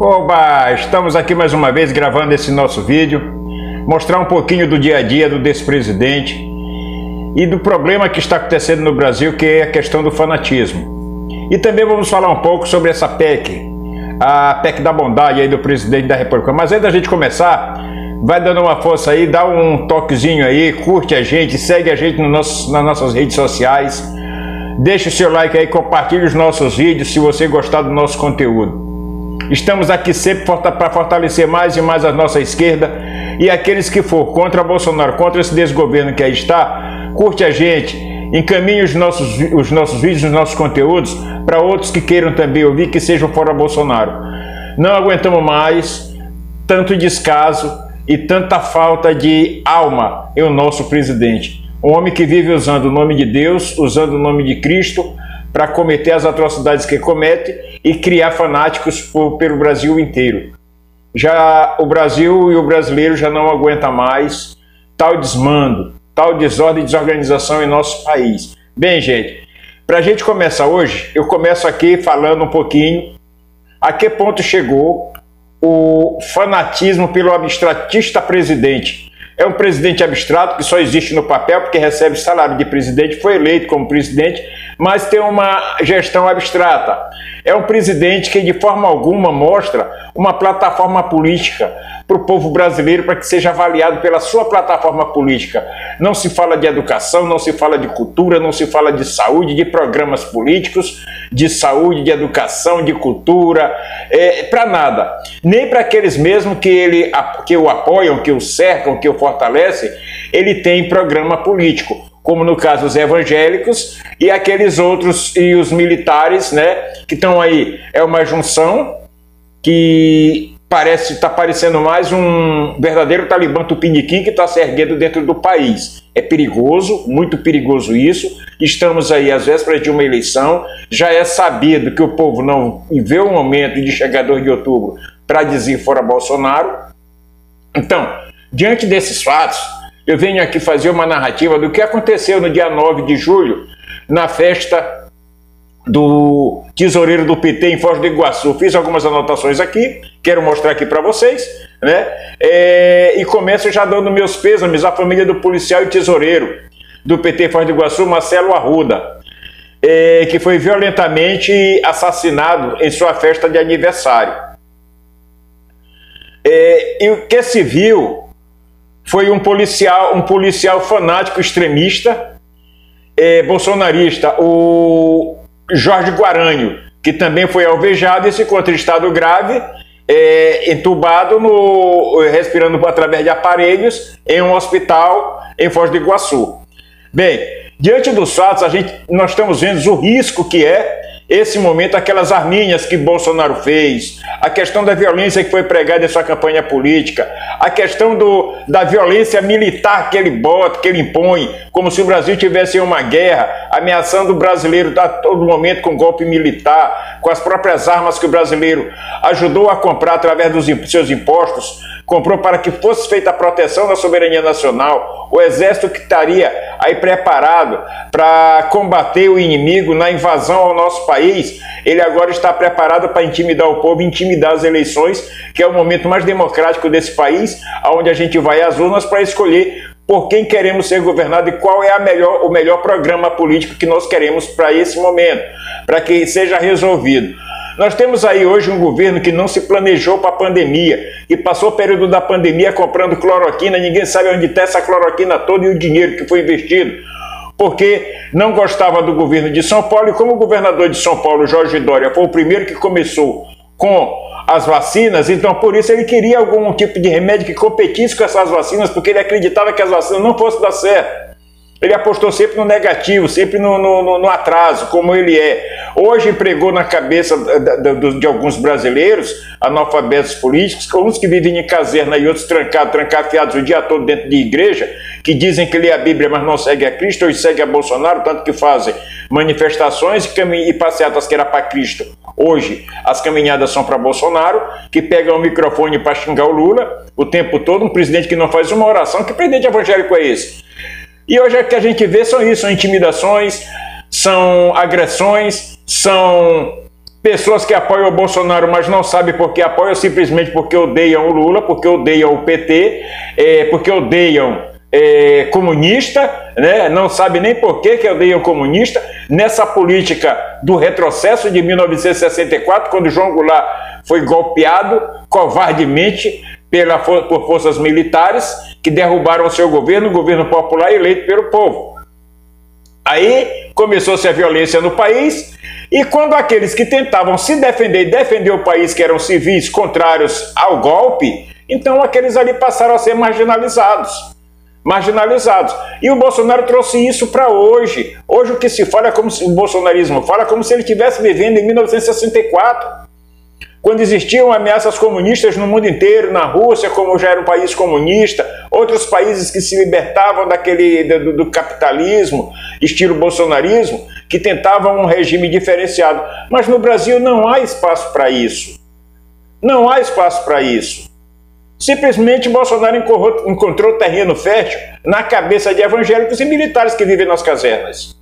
Oba! Estamos aqui mais uma vez gravando esse nosso vídeo, mostrar um pouquinho do dia a dia desse presidente e do problema que está acontecendo no Brasil, que é a questão do fanatismo. E também vamos falar um pouco sobre essa PEC, a PEC da bondade aí do presidente da República. Mas antes da gente começar, vai dando uma força aí, dá um toquezinho aí, curte a gente, segue a gente nas nossas redes sociais, deixa o seu like aí, compartilhe os nossos vídeos se você gostar do nosso conteúdo. Estamos aqui sempre para fortalecer mais e mais a nossa esquerda, e aqueles que for contra Bolsonaro, contra esse desgoverno que aí está, curte a gente, encaminhe os nossos vídeos, os nossos conteúdos para outros que queiram também ouvir, que sejam fora Bolsonaro. Não aguentamos mais tanto descaso e tanta falta de alma em o nosso presidente. Um homem que vive usando o nome de Deus, usando o nome de Cristo, para cometer as atrocidades que comete e criar fanáticos pelo Brasil inteiro. Já o Brasil e o brasileiro já não aguentam mais tal desmando, tal desordem e desorganização em nosso país. Bem, gente, para a gente começar hoje, eu começo aqui falando um pouquinho a que ponto chegou o fanatismo pelo abstratista presidente. É um presidente abstrato que só existe no papel porque recebe salário de presidente, foi eleito como presidente, mas tem uma gestão abstrata. É um presidente que de forma alguma mostra uma plataforma política para o povo brasileiro, para que seja avaliado pela sua plataforma política. Não se fala de educação, não se fala de cultura, não se fala de saúde, de programas políticos, de saúde, de educação, de cultura, para nada. Nem para aqueles mesmo que o apoiam, que o cercam, que o fortalecem, ele tem programa político, como no caso os evangélicos e aqueles outros, e os militares, né, que estão aí. É uma junção que está parecendo mais um verdadeiro talibã tupiniquim que está se erguendo dentro do país. É perigoso, muito perigoso isso. Estamos aí às vésperas de uma eleição, já é sabido que o povo não vê o momento de chegar 2 de outubro para dizer fora Bolsonaro. Então, diante desses fatos, eu venho aqui fazer uma narrativa do que aconteceu no dia 9 de julho, na festa do tesoureiro do PT em Foz do Iguaçu. Fiz algumas anotações aqui, quero mostrar aqui para vocês, né? E começo já dando meus pêsames à família do policial e tesoureiro do PT em Foz do Iguaçu, Marcelo Arruda, que foi violentamente assassinado em sua festa de aniversário. E o que se viu foi um policial fanático extremista, bolsonarista, o Jorge Guaranho, que também foi alvejado e se encontra em estado grave, entubado, respirando através de aparelhos, em um hospital em Foz do Iguaçu. Bem, diante dos fatos, nós estamos vendo o risco que é esse momento, aquelas arminhas que Bolsonaro fez, a questão da violência que foi pregada em sua campanha política, a questão da violência militar que ele bota, que ele impõe, como se o Brasil tivesse uma guerra, ameaçando o brasileiro a todo momento com golpe militar, com as próprias armas que o brasileiro ajudou a comprar através dos seus impostos, comprou para que fosse feita a proteção da soberania nacional, o exército que estaria aí preparado para combater o inimigo na invasão ao nosso país, ele agora está preparado para intimidar o povo, intimidar as eleições, que é o momento mais democrático desse país, onde a gente vai às urnas para escolher por quem queremos ser governado e qual é o melhor programa político que nós queremos para esse momento, para que seja resolvido. Nós temos aí hoje um governo que não se planejou para a pandemia, que passou o período da pandemia comprando cloroquina, ninguém sabe onde está essa cloroquina toda e o dinheiro que foi investido, porque não gostava do governo de São Paulo, e como o governador de São Paulo, Jorge Dória, foi o primeiro que começou com as vacinas, então por isso ele queria algum tipo de remédio que competisse com essas vacinas, porque ele acreditava que as vacinas não fossem dar certo. Ele apostou sempre no negativo, sempre no atraso, como ele é. Hoje empregou na cabeça de alguns brasileiros, analfabetos políticos, uns que vivem em caserna e outros trancafiados o dia todo dentro de igreja, que dizem que lê a Bíblia, mas não segue a Cristo, ou segue a Bolsonaro, tanto que fazem manifestações e passeatas que era para Cristo. Hoje, as caminhadas são para Bolsonaro, que pega o microfone para xingar o Lula o tempo todo, um presidente que não faz uma oração. Que presidente evangélico é esse? E hoje o que a gente vê são isso, são intimidações, são agressões, são pessoas que apoiam o Bolsonaro, mas não sabem por que apoiam, simplesmente porque odeiam o Lula, porque odeiam o PT, porque odeiam comunista, né? Não sabe nem por que odeiam comunista, nessa política do retrocesso de 1964, quando João Goulart foi golpeado covardemente por forças militares que derrubaram o seu governo, o governo popular eleito pelo povo. Aí começou-se a violência no país, e quando aqueles que tentavam se defender e defender o país, que eram civis contrários ao golpe, então aqueles ali passaram a ser marginalizados. E o Bolsonaro trouxe isso para hoje. Hoje o que se fala é como se o bolsonarismo fala como se ele estivesse vivendo em 1964, quando existiam ameaças comunistas no mundo inteiro, na Rússia, como já era um país comunista, outros países que se libertavam do capitalismo, estilo bolsonarismo, que tentavam um regime diferenciado. Mas no Brasil não há espaço para isso. Não há espaço para isso. Simplesmente Bolsonaro encontrou terreno fértil na cabeça de evangélicos e militares que vivem nas casernas.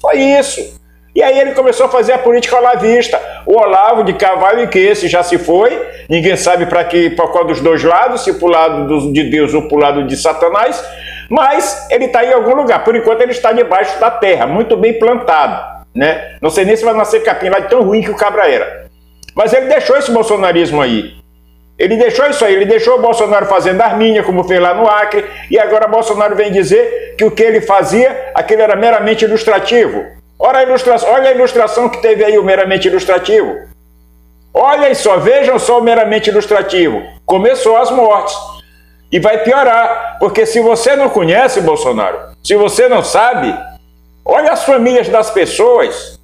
Foi isso. E aí ele começou a fazer a política olavista. O Olavo de Carvalho, que esse já se foi, ninguém sabe para qual dos dois lados, se para o lado de Deus ou para o lado de Satanás, mas ele está em algum lugar. Por enquanto ele está debaixo da terra, muito bem plantado, né? Não sei nem se vai nascer capim lá de tão ruim que o cabra era. Mas ele deixou esse bolsonarismo aí. Ele deixou isso aí, ele deixou o Bolsonaro fazendo arminha, como fez lá no Acre, e agora Bolsonaro vem dizer que o que ele fazia, aquilo era meramente ilustrativo. Olha a ilustração que teve aí, o meramente ilustrativo. Olha só, vejam só o meramente ilustrativo. Começou as mortes. E vai piorar, porque se você não conhece Bolsonaro, se você não sabe, olha as famílias das pessoas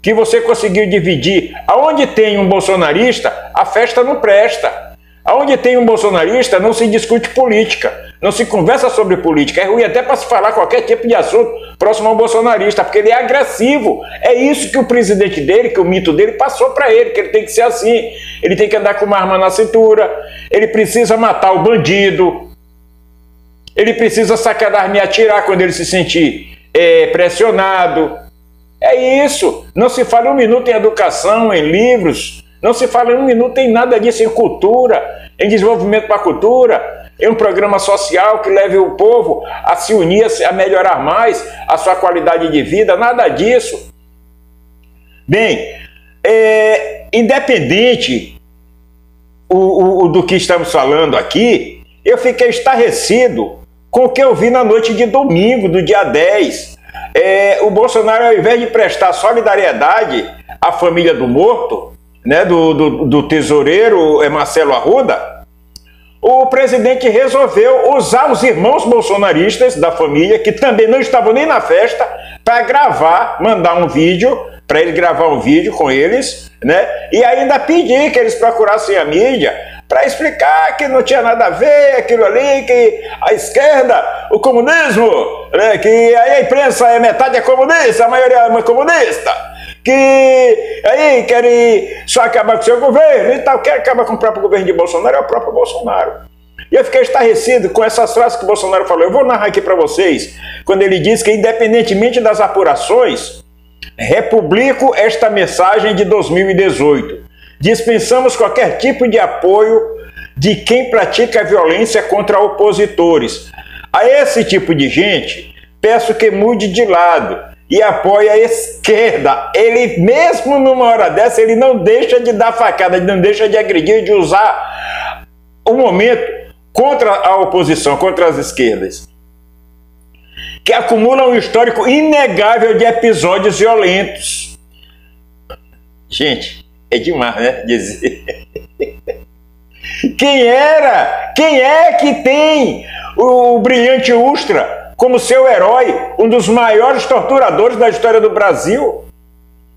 que você conseguiu dividir. Aonde tem um bolsonarista, a festa não presta. Aonde tem um bolsonarista, não se discute política, não se conversa sobre política. É ruim até para se falar qualquer tipo de assunto próximo ao bolsonarista, porque ele é agressivo. É isso que o presidente dele, que o mito dele passou para ele, que ele tem que ser assim. Ele tem que andar com uma arma na cintura, ele precisa matar o bandido, ele precisa sacar da arma e atirar quando ele se sentir pressionado. É isso. Não se fala um minuto em educação, em livros, não se fala um minuto em nada disso, em cultura, em desenvolvimento para a cultura, em um programa social que leve o povo a se unir, a melhorar mais a sua qualidade de vida, nada disso. Bem, independente do que estamos falando aqui, eu fiquei estarrecido com o que eu vi na noite de domingo, do dia 10. O Bolsonaro, ao invés de prestar solidariedade à família do morto, né, do tesoureiro Marcelo Arruda, o presidente resolveu usar os irmãos bolsonaristas da família, que também não estavam nem na festa, para mandar um vídeo, para ele gravar um vídeo com eles, né, e ainda pedir que eles procurassem a mídia para explicar que não tinha nada a ver aquilo ali, que a esquerda, o comunismo, né, que aí a imprensa metade é comunista, a maioria é comunista, que aí querem só acabar com o seu governo e tal. Quem acaba com o próprio governo de Bolsonaro é o próprio Bolsonaro. E eu fiquei estarrecido com essas frases que o Bolsonaro falou. Eu vou narrar aqui para vocês, quando ele diz que, independentemente das apurações, republico esta mensagem de 2018. Dispensamos qualquer tipo de apoio de quem pratica violência contra opositores. A esse tipo de gente, peço que mude de lado e apoie a esquerda. Ele, mesmo numa hora dessa, ele não deixa de dar facada, ele não deixa de agredir, de usar o momento contra a oposição, contra as esquerdas, que acumulam um histórico inegável de episódios violentos. Gente, é demais, né? Dizer. Quem é que tem o brilhante Ustra como seu herói, um dos maiores torturadores da história do Brasil?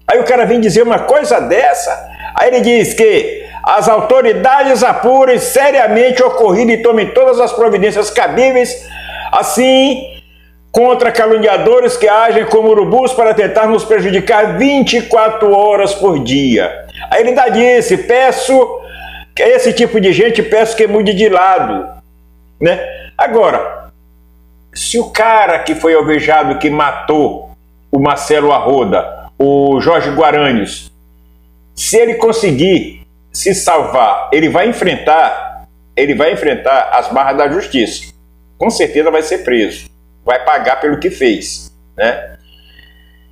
Aí o cara vem dizer uma coisa dessa. Aí ele diz que as autoridades apurem seriamente o ocorrido e tomem todas as providências cabíveis, assim, contra caluniadores que agem como urubus para tentar nos prejudicar 24 horas por dia. Aí ele ainda disse, peço que esse tipo de gente, peço que mude de lado, né? Agora, se o cara que foi alvejado, que matou o Marcelo Arruda, o Jorge Guaranhos, Se ele conseguir se salvar, ele vai enfrentar as barras da justiça. Com certeza vai ser preso, vai pagar pelo que fez, né?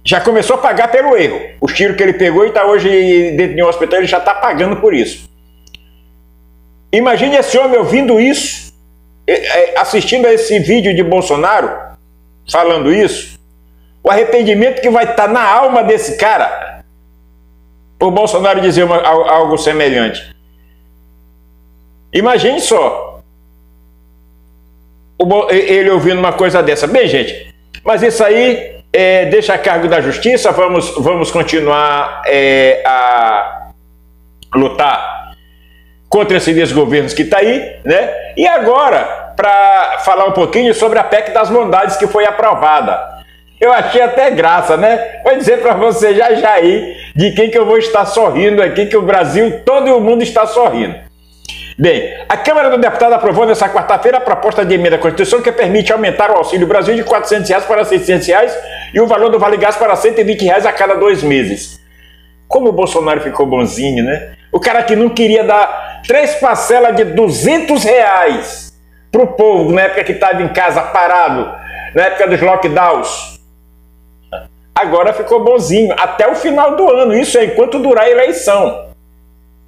Já começou a pagar pelo erro. Os tiros que ele pegou e está hoje dentro de um hospital, ele já está pagando por isso. Imagine esse homem ouvindo isso, assistindo a esse vídeo de Bolsonaro, falando isso, o arrependimento que vai estar na alma desse cara, por Bolsonaro dizer algo semelhante. Imagine só, ele ouvindo uma coisa dessa. Bem, gente, mas isso aí deixa a cargo da justiça. Vamos continuar a lutar contra esse desgoverno que está aí, né? E agora, para falar um pouquinho sobre a PEC das bondades que foi aprovada. Eu achei até graça, né? Vou dizer para você já aí de quem que eu vou estar sorrindo aqui, que o Brasil, todo o mundo está sorrindo. Bem, a Câmara dos Deputados aprovou nesta quarta-feira a proposta de emenda à Constituição que permite aumentar o Auxílio Brasil de R$ 400 para R$ 600 e o valor do Vale Gás para R$ 120 a cada 2 meses. Como o Bolsonaro ficou bonzinho, né? O cara que não queria dar 3 parcelas de R$ 200 para o povo na época que estava em casa parado, na época dos lockdowns. Agora ficou bonzinho, até o final do ano, isso é enquanto durar a eleição,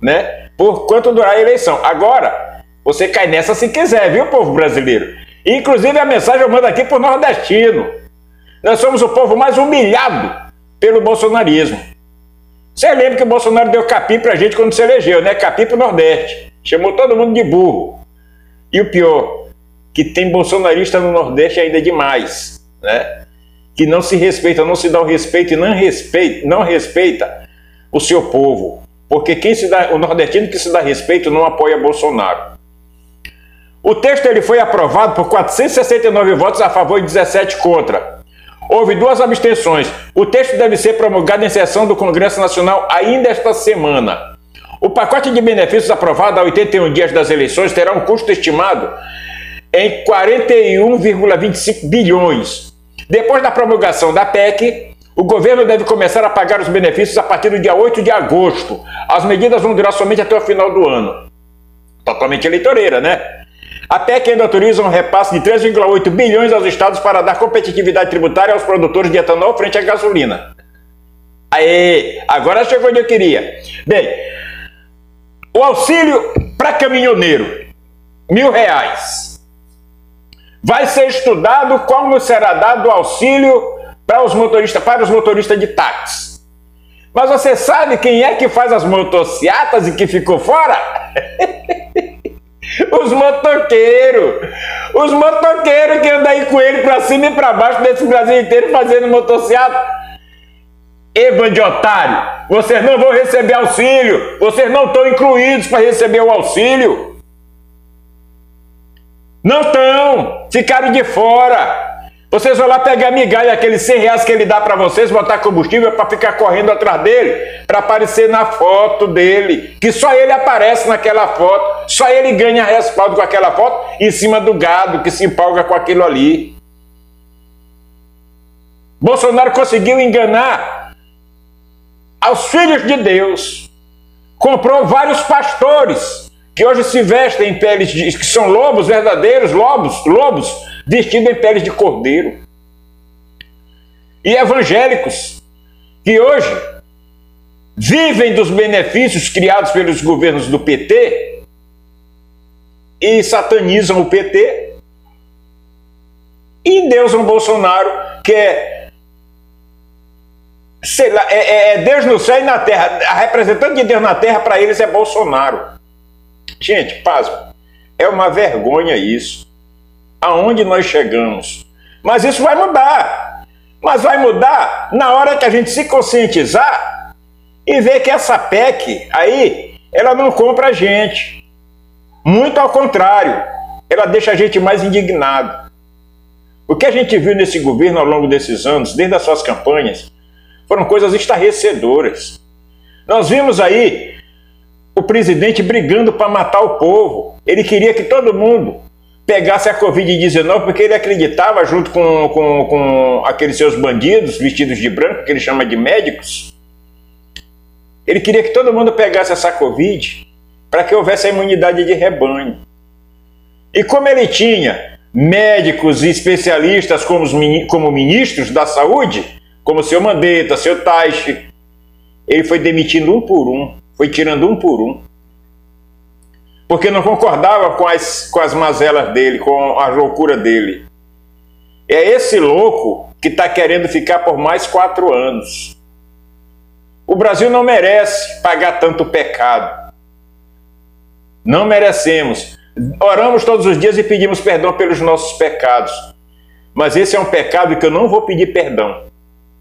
né? Por quanto durar a eleição. Agora, você cai nessa se quiser, viu, povo brasileiro? Inclusive, a mensagem eu mando aqui para o nordestino. Nós somos o povo mais humilhado pelo bolsonarismo. Você lembra que o Bolsonaro deu capim pra gente quando se elegeu, né? Capim pro Nordeste. Chamou todo mundo de burro. E o pior, que tem bolsonarista no Nordeste ainda demais, né? Que não se respeita, não se dá o respeito e não respeita o seu povo. Porque o nordestino que se dá respeito não apoia Bolsonaro. O texto ele foi aprovado por 469 votos a favor e 17 contra. Houve 2 abstenções. O texto deve ser promulgado em sessão do Congresso Nacional ainda esta semana. O pacote de benefícios aprovado a 81 dias das eleições terá um custo estimado em 41,25 bilhões. Depois da promulgação da PEC, o governo deve começar a pagar os benefícios a partir do dia 8 de agosto. As medidas vão durar somente até o final do ano. Totalmente eleitoreira, né? A PEC ainda autoriza um repasse de 3,8 bilhões aos estados para dar competitividade tributária aos produtores de etanol frente à gasolina. Aê, agora chegou onde eu queria. Bem, o auxílio para caminhoneiro, R$ 1.000. Vai ser estudado como será dado o auxílio para os motoristas de táxi. Mas você sabe quem é que faz as motocicletas e que ficou fora? Os motoqueiros. Os motoqueiros que andam aí com ele para cima e para baixo desse Brasil inteiro fazendo motocicleta. Bando de otário, vocês não vão receber auxílio. Vocês não estão incluídos para receber o auxílio. Não estão. Ficaram de fora. Vocês vão lá pegar migalha, aqueles R$100 que ele dá para vocês, botar combustível para ficar correndo atrás dele, para aparecer na foto dele, que só ele aparece naquela foto, só ele ganha respaldo com aquela foto em cima do gado que se empolga com aquilo ali. Bolsonaro conseguiu enganar aos filhos de Deus, comprou vários pastores que hoje se vestem em peles que são lobos, verdadeiros lobos vestidos em peles de cordeiro. E evangélicos que hoje vivem dos benefícios criados pelos governos do PT e satanizam o PT e endeusam Bolsonaro, que sei lá, é Deus no céu e na terra. A representante de Deus na terra para eles é Bolsonaro. Gente, pasmo, é uma vergonha isso. Aonde nós chegamos? Mas isso vai mudar. Mas vai mudar na hora que a gente se conscientizar e ver que essa PEC aí, ela não compra a gente. Muito ao contrário, ela deixa a gente mais indignado. O que a gente viu nesse governo ao longo desses anos, desde as suas campanhas, foram coisas estarrecedoras. Nós vimos aí o presidente brigando para matar o povo. Ele queria que todo mundo pegasse a Covid-19 porque ele acreditava, junto com aqueles seus bandidos vestidos de branco, que ele chama de médicos, Ele queria que todo mundo pegasse essa Covid para que houvesse a imunidade de rebanho. E como ele tinha médicos e especialistas como ministros da saúde, como o seu Mandetta, seu Taishi, ele foi demitindo um por um, foi tirando um por um, porque não concordava com as mazelas dele, com a loucura dele. É esse louco que está querendo ficar por mais 4 anos. O Brasil não merece pagar tanto pecado. Não merecemos. Oramos todos os dias e pedimos perdão pelos nossos pecados. Mas esse é um pecado que eu não vou pedir perdão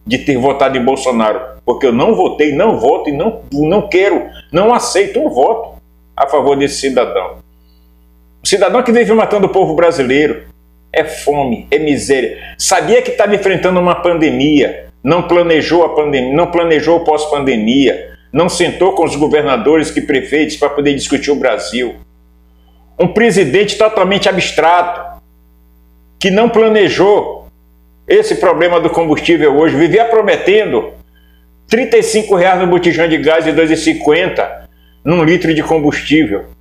de ter votado em Bolsonaro, porque eu não votei, não voto e não quero, não aceito um voto a favor desse cidadão. O cidadão que vive matando o povo brasileiro. É fome, é miséria. Sabia que estava enfrentando uma pandemia, não planejou a pandemia, não planejou o pós-pandemia, não sentou com os governadores e prefeitos para poder discutir o Brasil. Um presidente totalmente abstrato, que não planejou esse problema do combustível hoje, vivia prometendo R$35 no botijão de gás e R$2,50 num litro de combustível.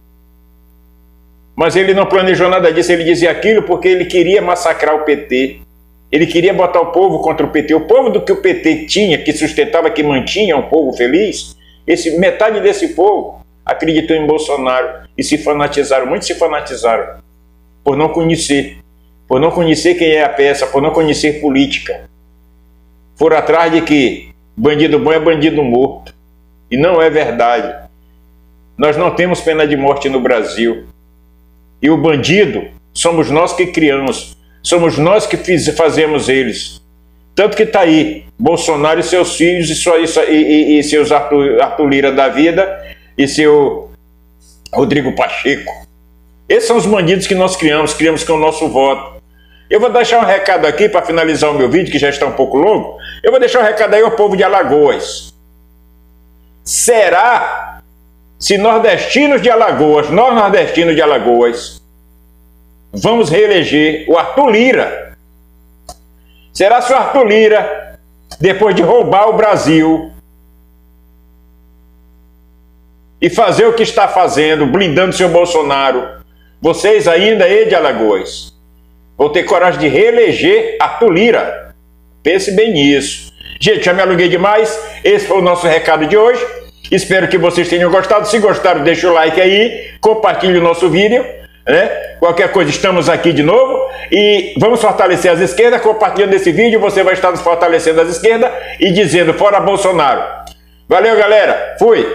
Mas ele não planejou nada disso, ele dizia aquilo porque ele queria massacrar o PT. Ele queria botar o povo contra o PT. O povo do que o PT tinha, que sustentava, que mantinha um povo feliz, metade desse povo acreditou em Bolsonaro e se fanatizaram, muitos se fanatizaram por não conhecer quem é a peça, por não conhecer política. Foram atrás de que bandido bom é bandido morto. E não é verdade. Nós não temos pena de morte no Brasil. E o bandido somos nós que criamos, somos nós que fazemos eles. Tanto que está aí, Bolsonaro e seus filhos e seus Arthur Lira da vida e seu Rodrigo Pacheco. Esses são os bandidos que nós criamos com o nosso voto. Eu vou deixar um recado aqui para finalizar o meu vídeo, que já está um pouco longo. Eu vou deixar um recado aí ao povo de Alagoas. Será... Se nós nordestinos de Alagoas, vamos reeleger o Arthur Lira. Será se o Arthur Lira, depois de roubar o Brasil e fazer o que está fazendo, blindando o seu Bolsonaro, vocês ainda aí de Alagoas vão ter coragem de reeleger Arthur Lira? Pense bem nisso. Gente, já me alonguei demais. Esse foi o nosso recado de hoje. Espero que vocês tenham gostado. Se gostaram, deixa o like aí, compartilhe o nosso vídeo, né? Qualquer coisa, estamos aqui de novo e vamos fortalecer as esquerdas. Compartilhando esse vídeo, você vai estar fortalecendo as esquerdas e dizendo fora Bolsonaro. Valeu, galera. Fui.